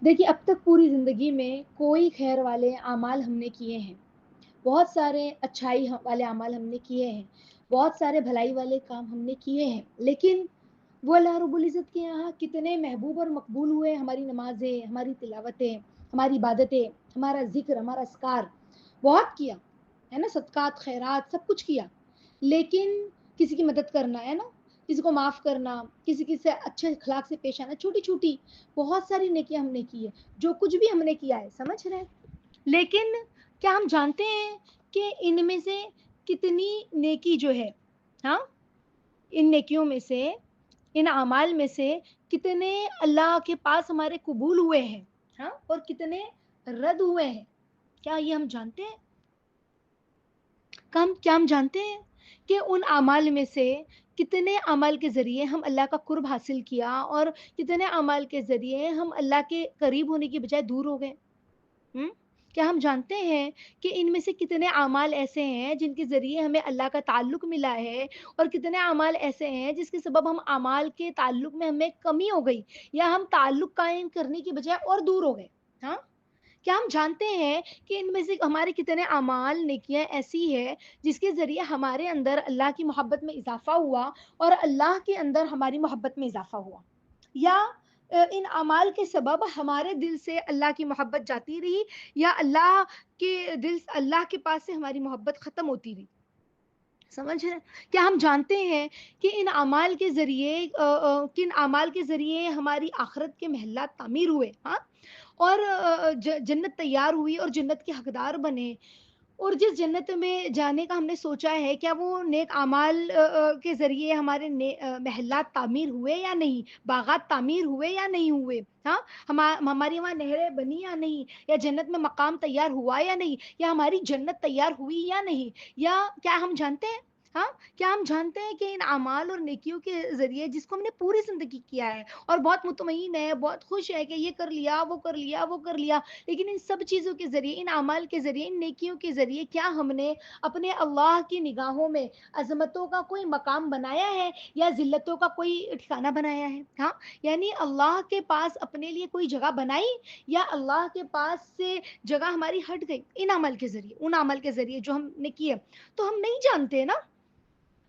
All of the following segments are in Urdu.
دیکھیے اب تک پوری زندگی میں کوئی خیر والے اعمال ہم نے کیے ہیں، بہت سارے اچھائی والے اعمال ہم نے کیے ہیں، بہت سارے بھلائی والے کام ہم نے کیے ہیں، لیکن وہ اللہ رب العزت کے یہاں کتنے محبوب اور مقبول ہوئے. ہماری نمازیں، ہماری تلاوتیں، ہماری عبادتیں، ہمارا ذکر، ہمارا اذکار، بہت کیا ہے نا، صدقات خیرات سب کچھ کیا، لیکن کسی کی مدد کرنا ہے نا، کسی کو معاف کرنا، کسی سے اچھے اخلاق سے پیش آنا، چھوٹی چھوٹی بہت ساری نیکیاں ہم نے کی ہے. جو کچھ بھی ہم نے کیا ہے سمجھ رہے ہیں، لیکن کیا ہم جانتے ہیں کہ ان میں سے کتنی نیکی جو ہے، ہاں، ان نیکیوں میں سے، ان اعمال میں سے کتنے اللہ کے پاس ہمارے قبول ہوئے ہیں، ہاں، اور کتنے رد ہوئے ہیں؟ کیا یہ ہم جانتے ہیں؟ کیا ہم جانتے ہیں کہ ان اعمال میں سے کتنے اعمال کے ذریعے ہم اللہ کا قرب حاصل کیا اور کتنے اعمال کے ذریعے ہم اللہ کے قریب ہونے کی بجائے دور ہو گئے؟ ہم؟ کیا ہم جانتے ہیں کہ ان میں سے کتنے اعمال ایسے ہیں جن کے ذریعے ہمیں اللہ کا تعلق ملا ہے، اور کتنے اعمال ایسے ہیں جس کے سبب ہم اعمال کے تعلق میں ہمیں کمی ہو گئی، یا ہم تعلق قائم کرنے کی بجائے اور دور ہو گئے؟ ہاں، کیا ہم جانتے ہیں کہ ان میں سے ہمارے کتنے اعمال نیکیاں ایسی ہے جس کے ذریعے ہمارے اندر اللہ کی محبت میں اضافہ ہوا، اور اللہ کے اندر ہماری محبت میں اضافہ ہوا، یا ان اعمال کے سبب ہمارے دل سے اللہ کی محبت جاتی رہی، یا اللہ کے پاس سے ہماری محبت ختم ہوتی رہی؟ سمجھ رہے ہیں؟ کیا ہم جانتے ہیں کہ ان اعمال کے ذریعے کن اعمال کے ذریعے ہماری آخرت کے محلات تعمیر ہوئے، ہاں، اور جنت تیار ہوئی اور جنت کے حقدار بنے؟ اور جس جنت میں جانے کا ہم نے سوچا ہے، کیا وہ نیک اعمال کے ذریعے ہمارے محلات تعمیر ہوئے یا نہیں، باغات تعمیر ہوئے یا نہیں ہوئے؟ ہاں، ہماری وہاں نہریں بنی یا نہیں، یا جنت میں مقام تیار ہوا یا نہیں، یا ہماری جنت تیار ہوئی یا نہیں؟ یا کیا ہم جانتے ہیں؟ ہاں، کیا ہم جانتے ہیں کہ ان اعمال اور نیکیوں کے ذریعے جس کو ہم نے پوری زندگی کیا ہے اور بہت مطمئن ہے، بہت خوش ہے کہ یہ کر لیا، وہ کر لیا، وہ کر لیا، لیکن ان سب چیزوں کے ذریعے، ان اعمال کے ذریعے، ان نیکیوں کے ذریعے کیا ہم نے اپنے اللہ کی نگاہوں میں عظمتوں کا کوئی مقام بنایا ہے، یا ذلتوں کا کوئی ٹھکانہ بنایا ہے؟ ہاں، یعنی اللہ کے پاس اپنے لیے کوئی جگہ بنائی، یا اللہ کے پاس سے جگہ ہماری ہٹ گئی ان عمل کے ذریعے، ان عمل کے ذریعے جو ہم نے کیے؟ تو ہم نہیں جانتے نا،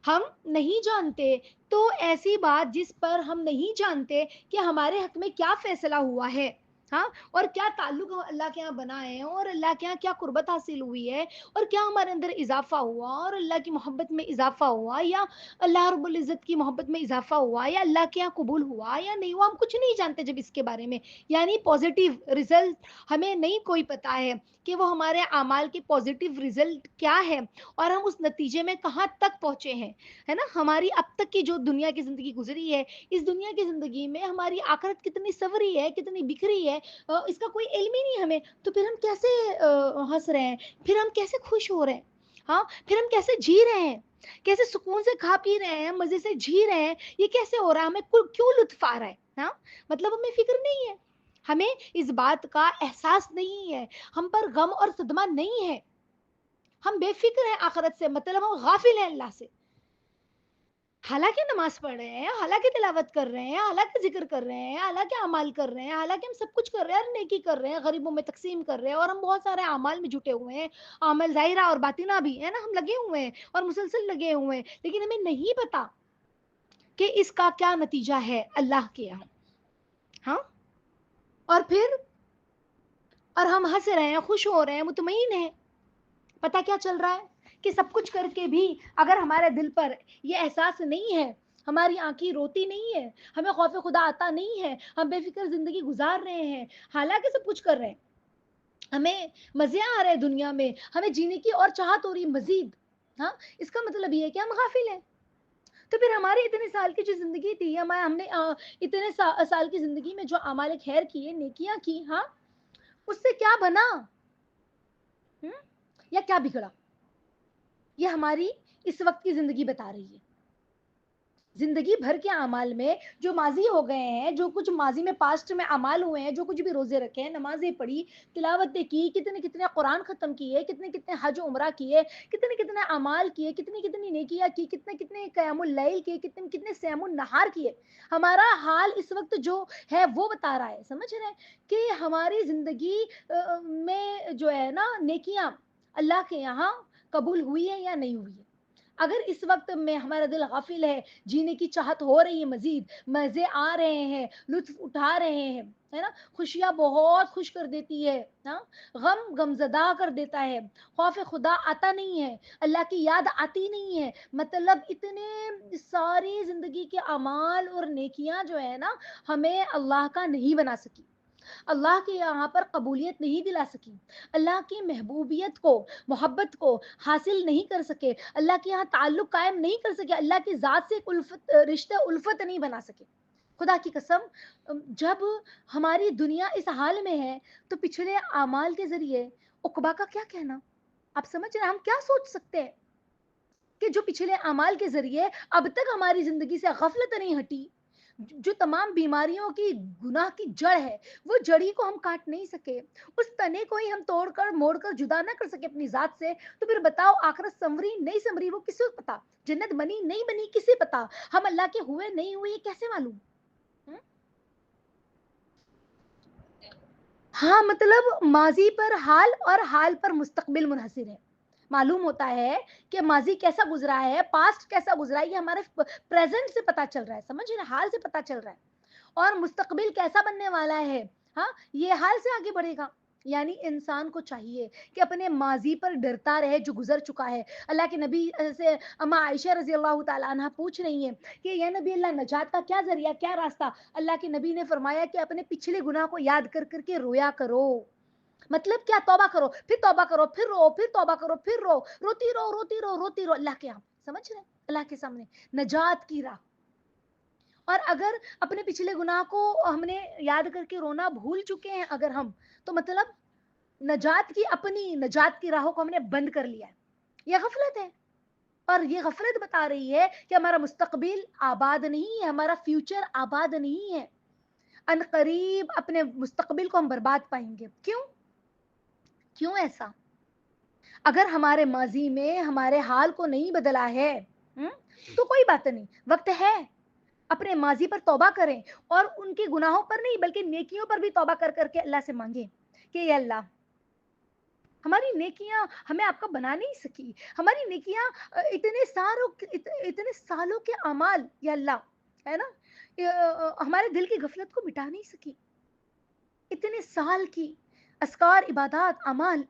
ہم نہیں جانتے. تو ایسی بات جس پر ہم نہیں جانتے کہ ہمارے حق میں کیا فیصلہ ہوا ہے، ہاں، اور کیا تعلق اللہ کے یہاں بنا ہے، اور اللہ کے یہاں کیا قربت حاصل ہوئی ہے، اور کیا ہمارے اندر اضافہ ہوا، اور اللہ کی محبت میں اضافہ ہوا، یا اللہ رب العزت کی محبت میں اضافہ ہوا، یا اللہ کے یہاں قبول ہوا یا نہیں ہوا، ہم کچھ نہیں جانتے جب اس کے بارے میں. یعنی پازیٹیو رزلٹ ہمیں نہیں کوئی پتا ہے کہ وہ ہمارے اعمال کے پازیٹیو رزلٹ کیا ہے، اور ہم اس نتیجے میں کہاں تک پہنچے ہیں، ہے نا. ہماری اب تک کی جو دنیا کی زندگی گزری ہے، اس دنیا کی زندگی میں ہماری آخرت کتنی سوری ہے، کتنی بکھری ہے، اس کا کوئی علم ہی نہیں ہمیں. تو پھر ہم کیسے ہنس رہے ہیں، پھر ہم کیسے خوش ہو رہے ہیں، ہاں، پھر ہم کیسے جی رہے ہیں، کیسے سکون سے کھا پی رہے ہیں، مزے سے جی رہے ہیں؟ یہ کیسے ہو رہا ہے؟ ہمیں کیوں لطف آ رہا ہے؟ ہاں، مطلب ہمیں فکر نہیں ہے، ہمیں اس بات کا احساس نہیں ہے، ہم پر غم اور صدمہ نہیں ہے، ہم بے فکر ہیں آخرت سے، مطلب ہم غافل ہیں اللہ سے. حالانکہ نماز پڑھ رہے ہیں، حالانکہ تلاوت کر رہے ہیں، حالانکہ ذکر کر رہے ہیں، حالانکہ اعمال کر رہے ہیں، حالانکہ ہم سب کچھ کر رہے ہیں اور نیکی کر رہے ہیں، غریبوں میں تقسیم کر رہے ہیں، اور ہم بہت سارے اعمال میں جٹے ہوئے ہیں، اعمال ظاہرہ اور باطنہ بھی ہے نا، ہم لگے ہوئے ہیں اور مسلسل لگے ہوئے ہیں، لیکن ہمیں نہیں پتا کہ اس کا کیا نتیجہ ہے اللہ کے یہاں. ہاں، اور ہم ہنس رہے ہیں، خوش ہو رہے ہیں، مطمئن ہیں. پتا کیا چل رہا ہے کہ سب کچھ کر کے بھی اگر ہمارے دل پر یہ احساس نہیں ہے، ہماری آنکھیں روتی نہیں ہے، ہمیں خوف خدا آتا نہیں ہے، ہم بے فکر زندگی گزار رہے ہیں، حالانکہ سب کچھ کر رہے ہیں، ہمیں مزے آ رہے ہیں دنیا میں، ہمیں جینے کی اور چاہت ہو رہی مزید، ہاں، اس کا مطلب یہ ہے کہ ہم غافل ہیں. تو پھر ہماری اتنے سال کی جو زندگی تھی، ہم نے اتنے سال کی زندگی میں جو اعمال خیر کیے، نیکیاں کی، ہاں، اس سے کیا بنا؟ یا کیا بگڑا؟ یہ ہماری اس وقت کی زندگی بتا رہی ہے. زندگی بھر کے اعمال میں جو ماضی ہو گئے ہیں، جو کچھ ماضی میں پاسٹ میں اعمال ہوئے ہیں، جو کچھ بھی روزے رکھے ہیں، نمازیں پڑھی، تلاوتیں کی، کتنے کتنے قرآن ختم کیے، کتنے کتنے حج و عمرہ کیے، کتنے کتنے اعمال کیے، کتنی کتنی نیکیاں کی، کتنے کتنے قیام اللیل کیے، کتنے کتنے صیام النہار کیے. ہمارا حال اس وقت جو ہے وہ بتا رہا ہے، سمجھ رہے ہیں کہ ہماری زندگی میں جو ہے نا نیکیاں اللہ کے یہاں قبول ہوئی ہے یا نہیں ہوئی ہے. اگر اس وقت میں ہمارا دل غافل ہے، جینے کی چاہت ہو رہی ہے، مزید مزے آ رہے ہیں، لطف اٹھا رہے ہیں، ہے نا، خوشیاں بہت خوش کر دیتی ہے، ہاں، غم غمزدہ کر دیتا ہے، خوف خدا آتا نہیں ہے، اللہ کی یاد آتی نہیں ہے، مطلب اتنے ساری زندگی کے اعمال اور نیکیاں جو ہے نا ہمیں اللہ کا نہیں بنا سکی، اللہ کے یہاں پر قبولیت نہیں دلا سکی، اللہ کی محبوبیت کو، محبت کو حاصل نہیں کر سکے، اللہ کے یہاں تعلق قائم نہیں کر سکے، اللہ کی ذات سے الفت رشتہ الفت نہیں بنا سکے. خدا کی قسم، جب ہماری دنیا اس حال میں ہے تو پچھلے اعمال کے ذریعے عقبہ کا کیا کہنا؟ آپ سمجھ رہے ہیں ہم کیا سوچ سکتے ہیں کہ جو پچھلے اعمال کے ذریعے اب تک ہماری زندگی سے غفلت نہیں ہٹی، جو تمام بیماریوں کی گناہ کی جڑ ہے، وہ جڑی کو ہم کاٹ نہیں سکے، اس تنے کو ہی ہم توڑ کر موڑ کر جدا نہ کر سکے اپنی ذات سے، تو پھر بتاؤ آخرت سنوری نہیں سنوری وہ کسی کو پتا، جنت بنی نہیں بنی کسے پتا، ہم اللہ کے ہوئے نہیں ہوئے یہ کیسے معلوم؟ ہاں مطلب ماضی پر حال اور حال پر مستقبل منحصر ہے. معلوم ہوتا ہے کہ ماضی کیسا گزرا ہے، پاسٹ کیسا گزرا ہے، یہ ہمارے پریزنٹ سے پتا چل رہا ہے، سمجھ رہے ہیں، حال سے پتا چل رہا ہے. اور مستقبل کیسا بننے والا ہے، ہاں، یہ حال سے آگے بڑھے گا. یعنی انسان کو چاہیے کہ اپنے ماضی پر ڈرتا رہے جو گزر چکا ہے. اللہ کے نبی سے اما عائشہ رضی اللہ تعالیٰ عنہ پوچھ رہی ہیں کہ یا نبی اللہ، نجات کا کیا ذریعہ، کیا راستہ؟ اللہ کے نبی نے فرمایا کہ اپنے پچھلے گناہ کو یاد کر کر کے رویا کرو. مطلب کیا؟ توبہ کرو، پھر توبہ کرو، پھر رو، پھر توبہ کرو، پھر رو، روتی رو روتی رو روتی رو اللہ کے یہاں، سمجھ رہے ہیں، اللہ کے سامنے نجات کی راہ. اور اگر اپنے پچھلے گناہ کو ہم نے یاد کر کے رونا بھول چکے ہیں اگر ہم، تو مطلب نجات کی، اپنی نجات کی راہوں کو ہم نے بند کر لیا ہے. یہ غفلت ہے. اور یہ غفلت بتا رہی ہے کہ ہمارا مستقبل آباد نہیں ہے، ہمارا فیوچر آباد نہیں ہے. ان قریب اپنے مستقبل کو ہم برباد پائیں گے. کیوں؟ کیوں ایسا؟ اگر ہمارے ماضی میں ہمارے حال کو نہیں بدلا ہے تو کوئی بات نہیں، وقت ہے. اپنے ماضی پر توبہ کریں، اور ان کے گناہوں پر نہیں بلکہ نیکیوں پر بھی توبہ کر کر کے اللہ سے مانگیں کہ یا اللہ، ہماری نیکیاں ہمیں آپ کا بنا نہیں سکی، ہماری نیکیاں اتنے سالوں کے اعمال یا اللہ، ہے نا، ہمارے دل کی غفلت کو مٹا نہیں سکی. اتنے سال کی اذکار، عبادات، اعمال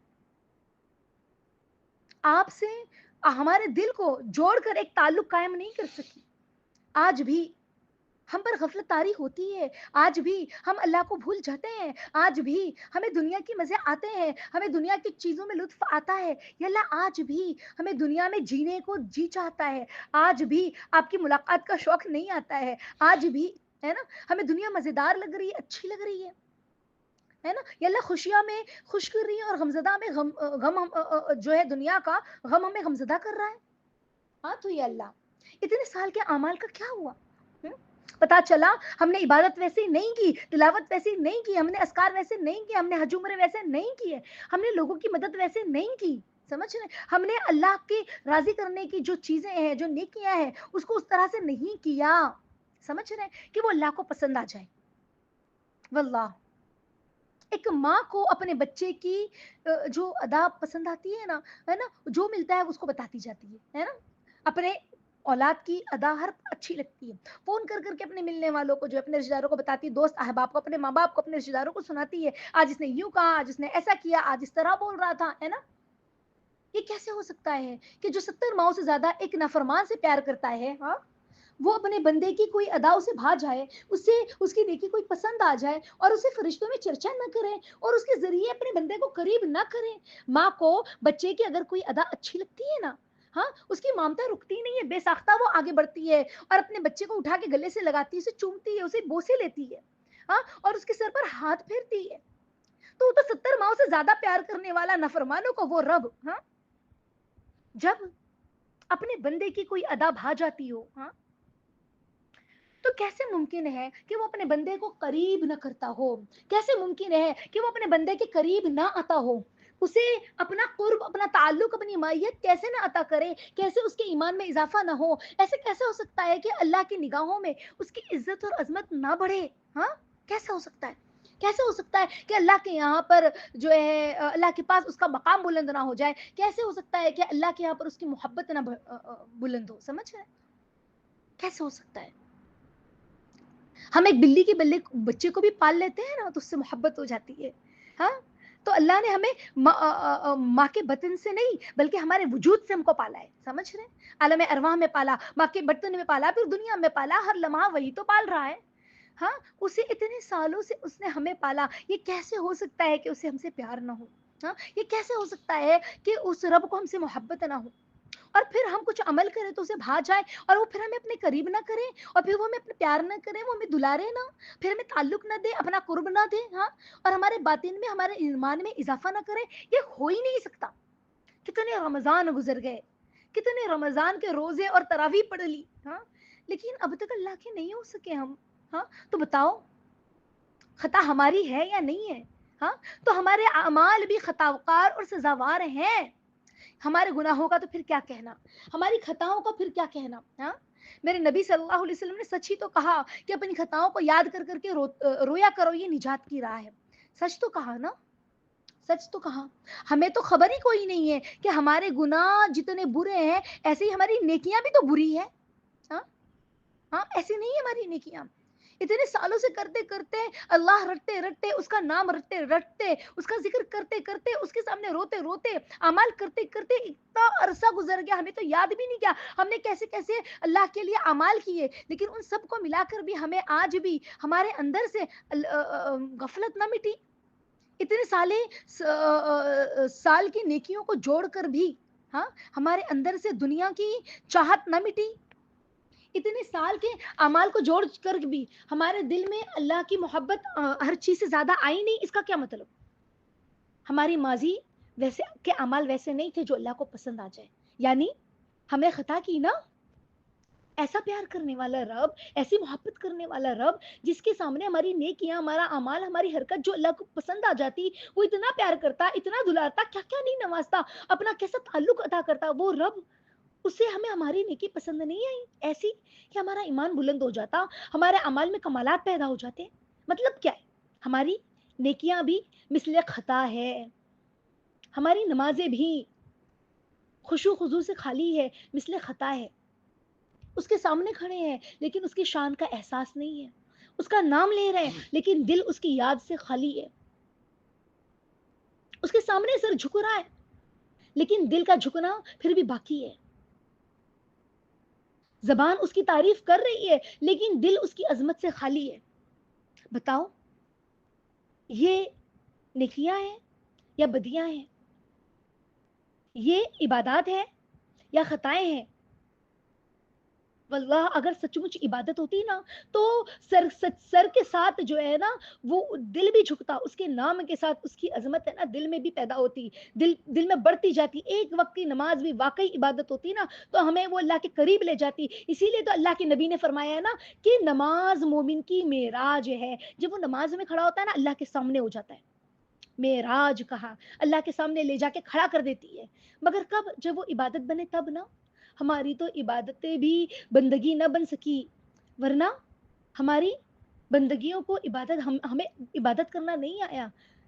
آپ سے ہمارے دل کو جوڑ کر ایک تعلق قائم نہیں کر سکی. آج بھی ہم پر غفلت طاری ہوتی ہے، آج بھی ہم اللہ کو بھول جاتے ہیں، آج بھی ہمیں دنیا کی مزے آتے ہیں، ہمیں دنیا کی چیزوں میں لطف آتا ہے. یا اللہ آج بھی ہمیں دنیا میں جینے کو جی چاہتا ہے، آج بھی آپ کی ملاقات کا شوق نہیں آتا ہے، آج بھی، ہے نا، ہمیں دنیا مزیدار لگ رہی ہے، اچھی لگ رہی ہے نا. یا اللہ خوشیاں میں خوش کر رہی ہے، اور غمزدہ میں غم جو ہے دنیا کا غم ہمیں غمزدہ کر رہا ہے. ہاں تو یہ اللہ، اتنے سال کے اعمال کا کیا ہوا؟ پتا چلا ہم نے عبادت ویسے نہیں کی، تلاوت ویسے نہیں کی، ہم نے اذکار ویسے نہیں کی، ہم نے حج عمرے ویسے نہیں کیے، ہم نے لوگوں کی مدد ویسے نہیں کی، سمجھ رہے، ہم نے اللہ کے راضی کرنے کی جو چیزیں ہیں، جو نیکیاں ہیں، اس کو اس طرح سے نہیں کیا، سمجھ رہے کہ وہ اللہ کو پسند آ جائے. واللہ ایک ماں کو اپنے بچے کی جو ادا پسند آتی ہے نا، جو ملتا ہے اس کو بتاتی جاتی ہے نا، اپنے اولاد کی ادا ہر اچھی لگتی ہے، فون کر کر کے اپنے ملنے والوں کو، جو اپنے رشتہ داروں کو بتاتی ہے، دوست احباب کو، اپنے ماں باپ کو، اپنے رشتہ داروں کو سناتی ہے، آج اس نے یوں کہا، آج اس نے ایسا کیا، آج اس طرح بول رہا تھا، ہے نا. یہ کیسے ہو سکتا ہے کہ جو 70 ماؤں سے زیادہ ایک نافرمان سے پیار کرتا ہے، ہاں، وہ اپنے بندے کی کوئی ادا اسے بھا جائے، اسے اس کی نیکی کوئی پسند آ جائے، اور اسے فرشتوں میں چرچا نہ کرے، اور اس کے ذریعے اپنے بندے کو قریب نہ کرے. ماں کو بچے کی اگر کوئی ادا اچھی لگتی ہے نا، ہاں، اس کی مامتا رکتی نہیں ہے، بے ساختہ وہ آگے بڑھتی ہے، اور اپنے بچے کو اٹھا کے گلے سے لگاتی ہے، اسے چومتی ہے، اسے بوسے لیتی ہے، ہاں، اور اس کے سر پر ہاتھ پھیرتی ہے. تو وہ تو 70 ماؤں سے زیادہ پیار کرنے والا نافرمانوں کو وہ رب، ہاں، جب اپنے بندے کی کوئی ادا بھا جاتی ہو، ہاں، تو کیسے ممکن ہے کہ وہ اپنے بندے کو قریب نہ کرتا ہو؟ کیسے ممکن ہے کہ وہ اپنے بندے کے قریب نہ آتا ہو؟ اسے اپنا قرب، اپنا تعلق، اپنی مائیت کیسے نہ عطا کرے؟ کیسے اس کے ایمان میں اضافہ نہ ہو؟ ایسے کیسے ہو سکتا ہے کہ اللہ کی نگاہوں میں اس کی عزت اور عظمت نہ بڑھے؟ ہاں، کیسے ہو سکتا ہے؟ کیسے ہو سکتا ہے کہ اللہ کے یہاں پر جو ہے اللہ کے پاس اس کا مقام بلند نہ ہو جائے؟ کیسے ہو سکتا ہے کہ اللہ کے یہاں پر اس کی محبت نہ بلند ہو؟ سمجھ رہے ہیں؟ کیسے ہو سکتا ہے؟ ہم ایک بلی کے بچے کو بھی پال لیتے ہیں نا تو اس سے محبت ہو جاتی ہے. ہاں، تو اللہ نے ہمیں ماں کے بطن سے نہیں بلکہ ہمارے وجود سے ہم کو پالا ہے. سمجھ رہے ہیں؟ عالم ارواح میں پالا، ماں کے بطن میں پالا، پھر دنیا میں پالا، ہر لمحہ وہی تو پال رہا ہے. ہاں، اسے اتنے سالوں سے اس نے ہمیں پالا. یہ کیسے ہو سکتا ہے کہ اسے ہم سے پیار نہ ہو؟ ہاں، یہ کیسے ہو سکتا ہے کہ اس رب کو ہم سے محبت نہ ہو؟ اور پھر ہم کچھ عمل کریں تو اسے بھا جائے اور وہ پھر ہمیں اپنے قریب نہ کرے، اور پھر وہ ہمیں اپنے پیار نہ کرے، وہ ہمیں دلارے نہ، پھر ہمیں تعلق نہ دے، اپنا قرب نہ دے. ہاں، اور ہمارے باطن میں، ہمارے ایمان میں اضافہ نہ کرے. یہ ہو ہی نہیں سکتا. کتنے رمضان گزر گئے، کتنے رمضان کے روزے اور تراویح پڑھ لی، ہاں، لیکن اب تک اللہ کے نہیں ہو سکے ہم. ہاں، تو بتاؤ خطا ہماری ہے یا نہیں ہے؟ ہاں، تو ہمارے اعمال بھی خطاوار اور سزاوار ہیں. ہمارے گناہوں کا تو پھر کیا کہنا، ہماری خطاؤں کا پھر کیا کہنا. ہاں، میرے نبی صلی اللہ علیہ وسلم نے سچ ہی تو کہا کہ اپنی خطاؤں کو یاد کر کر کے رویا کرو، یہ نجات کی راہ ہے. سچ تو کہا نا، سچ تو کہا. ہمیں تو خبر ہی کوئی نہیں ہے کہ ہمارے گناہ جتنے برے ہیں ایسے ہی ہماری نیکیاں بھی تو بری ہیں. ہاں، ہاں، ایسی نہیں ہے ہماری نیکیاں. اتنے سالوں سے کرتے کرتے اللہ رٹتے رٹتے، اس کا نام رٹتے رٹتے، اس کا ذکر کرتے کرتے، اس کے سامنے روتے روتے، اعمال کرتے کرتے اتنا عرصہ گزر گیا، ہمیں تو یاد بھی نہیں کیا ہم نے کیسے کیسے اللہ کے لیے اعمال کیے. لیکن ان سب کو ملا کر بھی ہمیں آج بھی ہمارے اندر سے غفلت نہ مٹی. اتنے سال کی نیکیوں کو جوڑ کر بھی، ہاں، ہمارے اندر سے دنیا کی چاہت نہ مٹی. اتنے سال کے اعمال کو جوڑ کر بھی ہمارے دل میں اللہ کی محبت ہر چیز سے زیادہ آئی نہیں. اس کا کیا مطلب؟ ہماری ماضی ویسے کے اعمال ویسے نہیں تھے جو اللہ کو پسند آ جائے. یعنی ہمیں خطا کی نا، ایسا پیار کرنے والا رب، ایسی محبت کرنے والا رب جس کے سامنے ہماری نیکیاں، ہمارا اعمال، ہماری حرکت جو اللہ کو پسند آ جاتی، وہ اتنا پیار کرتا، اتنا دلارتا، کیا کیا نہیں نوازتا، اپنا کیسا تعلق عطا کرتا وہ رب. اسے ہمیں ہماری نیکی پسند نہیں آئی ایسی کہ ہمارا ایمان بلند ہو جاتا، ہمارے اعمال میں کمالات پیدا ہو جاتے. مطلب کیا ہے؟ ہماری نیکیاں بھی مثل خطا ہے، ہماری نمازیں بھی خشوع خضوع سے خالی ہے، مثل خطا ہے. اس کے سامنے کھڑے ہیں لیکن اس کی شان کا احساس نہیں ہے، اس کا نام لے رہے ہیں لیکن دل اس کی یاد سے خالی ہے. اس کے سامنے سر جھک رہا ہے لیکن دل کا جھکنا پھر بھی باقی ہے. زبان اس کی تعریف کر رہی ہے لیکن دل اس کی عظمت سے خالی ہے. بتاؤ یہ نیکیاں ہیں یا بدیاں ہیں؟ یہ عبادات ہے یا خطائیں ہیں؟ واللہ اگر سچ مچ عبادت ہوتی نا تو سر کے ساتھ جو ہے نا وہ دل بھی جھکتا، اس کے نام کے ساتھ اس کی عظمت ہے نا دل میں بھی پیدا ہوتی، دل میں بڑھتی جاتی. ایک وقت کی نماز بھی واقعی عبادت ہوتی نا تو ہمیں وہ اللہ کے قریب لے جاتی. اسی لیے تو اللہ کے نبی نے فرمایا ہے نا کہ نماز مومن کی معراج ہے. جب وہ نماز میں کھڑا ہوتا ہے نا اللہ کے سامنے ہو جاتا ہے. معراج کہا، اللہ کے سامنے لے جا کے کھڑا کر دیتی ہے. مگر کب؟ جب وہ عبادت بنے تب نا. ہماری تو عبادتیں بھی بندگی نہ بن سکی، ورنہ ہماری بندگیوں کو عبادت ہمیں عبادت کرنا نہیں آیا.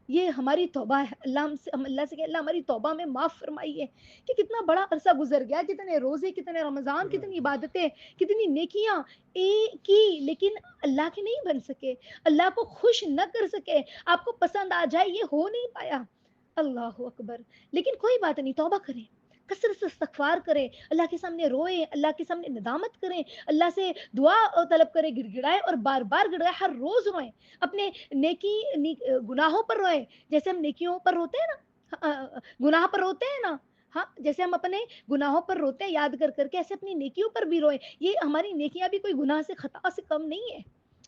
یہ ہماری توبہ ہے. ہم اللہ سے کہ اللہ ہماری توبہ میں معاف فرمائیے کہ کتنا بڑا عرصہ گزر گیا، کتنے روزے، کتنے رمضان، کتنی عبادتیں، کتنی نیکیاں کی، لیکن اللہ کے نہیں بن سکے، اللہ کو خوش نہ کر سکے، آپ کو پسند آ جائے یہ ہو نہیں پایا. اللہ اکبر. لیکن کوئی بات نہیں، توبہ کریں، کثرت سے استغفار کریں، اللہ کے سامنے روئیں، اللہ کے سامنے ندامت کریں، اللہ سے دعا طلب کریں، گڑ گڑائیں اور بار بار گڑگڑائیں، ہر روز روئیں، اپنے گناہوں پر روئیں جیسے ہم نیکیوں پر روتے ہیں نا، گناہ پر روتے ہیں نا. ہاں، جیسے ہم اپنے گناہوں پر روتے ہیں یاد کر کر کے، ایسے اپنی نیکیوں پر بھی روئیں. یہ ہماری نیکیاں بھی کوئی گناہ سے، خطا سے کم نہیں ہے.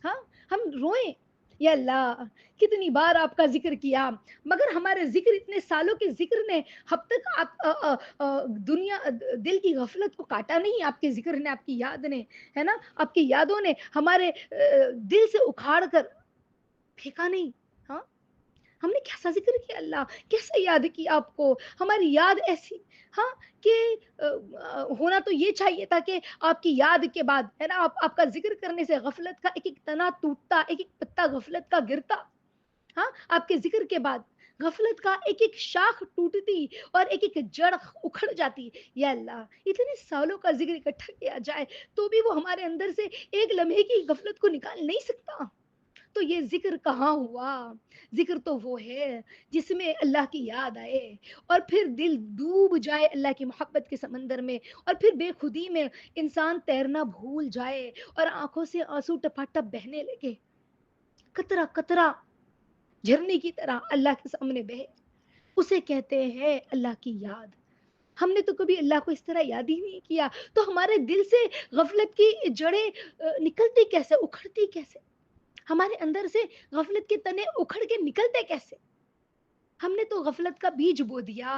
ہاں، ہم روئیں یا اللہ کتنی بار آپ کا ذکر کیا، مگر ہمارے ذکر اتنے سالوں کے ذکر نے اب تک آپ دنیا دل کی غفلت کو کاٹا نہیں، آپ کے ذکر نے، آپ کی یاد نے، ہے نا، آپ کی یادوں نے ہمارے دل سے اکھاڑ کر پھینکا نہیں. ہاں، ہم نے کیسا ذکر کیا اللہ، کیسے یاد کیا آپ کو، ہماری یاد ایسی. ہاں، کہ ہونا تو یہ چاہیے تھا کہ آپ کی یاد کے بعد، ہے نا، آپ کا ذکر کرنے سے غفلت کا ایک ایک تنا ٹوٹتا، ایک ایک پتا غفلت کا گرتا. ہاں، آپ کے ذکر کے بعد غفلت کا ایک ایک شاخ ٹوٹتی اور ایک ایک جڑ اکھڑ جاتی. یا اللہ اتنے سالوں کا ذکر اکٹھا کیا جائے تو بھی وہ ہمارے اندر سے ایک لمحے کی غفلت کو نکال نہیں سکتا. تو یہ ذکر کہاں ہوا؟ ذکر تو وہ ہے جس میں اللہ کی یاد آئے اور پھر دل ڈوب جائے اللہ کی محبت کے سمندر میں، اور پھر بے خودی میں انسان تیرنا بھول جائے اور آنکھوں سے آنسو ٹپاٹپ بہنے لگے، قطرہ قطرہ جھرنے کی طرح اللہ کے سامنے بہے. اسے کہتے ہیں اللہ کی یاد. ہم نے تو کبھی اللہ کو اس طرح یاد ہی نہیں کیا، تو ہمارے دل سے غفلت کی جڑیں نکلتی کیسے، اکھڑتی کیسے؟ ہمارے اندر سے غفلت کے تنے اکھڑ کے نکلتے کیسے؟ ہم نے تو غفلت کا بیج بو دیا،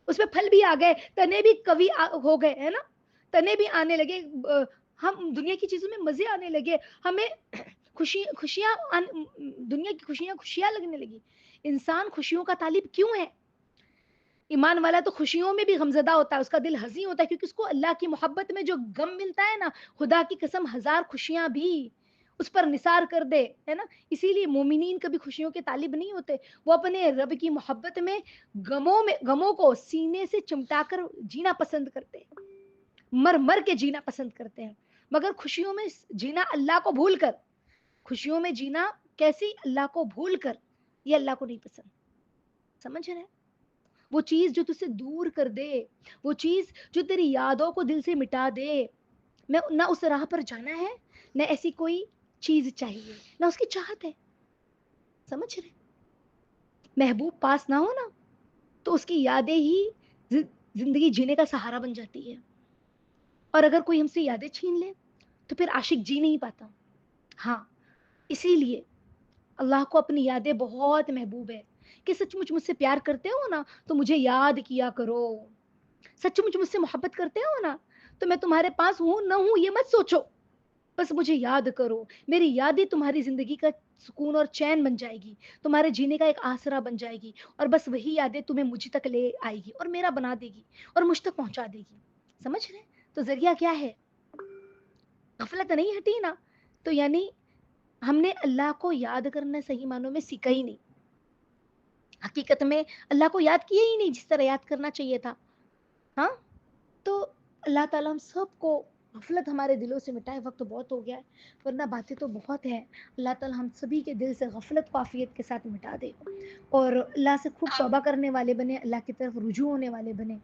اس میں پھل بھی آ گئے، تنے بھی کبھی ہو گئے، ہے نا، تنے بھی آنے لگے. ہم دنیا کی چیزوں میں مزے آنے لگے، ہمیں خوشیاں دنیا کی خوشیاں خوشیاں لگنے لگی. انسان خوشیوں کا طالب کیوں ہے؟ ایمان والا تو خوشیوں میں بھی غمزدہ ہوتا ہے، اس کا دل حزین ہوتا ہے، کیونکہ اس کو اللہ کی محبت میں جو غم ملتا ہے نا، خدا کی قسم ہزار خوشیاں بھی اس پر نثار کر دے، ہے نا. اسی لیے مومنین کبھی خوشیوں کے طالب نہیں ہوتے، وہ اپنے رب کی محبت میں غموں کو سینے سے چمٹا کر جینا پسند کرتے ہیں، مر مر کے جینا پسند کرتے ہیں. مگر خوشیوں میں جینا اللہ کو بھول کر، خوشیوں میں جینا کیسی، اللہ کو بھول کر، یہ اللہ کو نہیں پسند. سمجھ رہے ہیں؟ وہ چیز جو تجھ سے دور کر دے، وہ چیز جو تیری یادوں کو دل سے مٹا دے، میں نہ اس راہ پر جانا ہے، نہ ایسی کوئی چیز چاہیے، نہ اس کی چاہت ہے. سمجھ رہے؟ محبوب پاس نہ ہو نا تو اس کی یادیں ہی زندگی جینے کا سہارا بن جاتی ہے، اور اگر کوئی ہم سے یادیں چھین لے تو پھر عاشق جی نہیں پاتا. ہاں، اسی لیے اللہ کو اپنی یادیں بہت محبوب ہے کہ سچ مچ مجھ سے پیار کرتے ہو نا تو مجھے یاد کیا کرو. سچ مچ مجھ سے محبت کرتے ہو نا تو میں تمہارے پاس ہوں نہ ہوں یہ مت سوچو، بس مجھے یاد کرو. میری یادیں تمہاری زندگی کا سکون اور چین بن جائے گی، تمہارے جینے کا ایک آسرا بن جائے گی، اور بس وہی یادیں تمہیں مجھ تک لے آئے گی اور میرا بنا دے گی اور مجھ تک پہنچا دے گی. سمجھ رہے؟ تو ذریعہ کیا ہے؟ غفلت نہیں ہٹی نا، تو یعنی ہم نے اللہ کو یاد کرنا صحیح معنوں میں سیکھا ہی نہیں، حقیقت میں اللہ کو یاد کیا ہی نہیں جس طرح یاد کرنا چاہیے تھا. ہاں، تو اللہ تعالیٰ ہم سب کو غفلت ہمارے دلوں سے مٹائے. وقت تو بہت ہو گیا ہے ورنہ باتیں تو بہت ہیں. اللہ تعالیٰ ہم سبھی کے دل سے غفلت کو عافیت کے ساتھ مٹا دے اور اللہ سے خوب توبہ کرنے والے بنے، اللہ کی طرف رجوع ہونے والے بنے.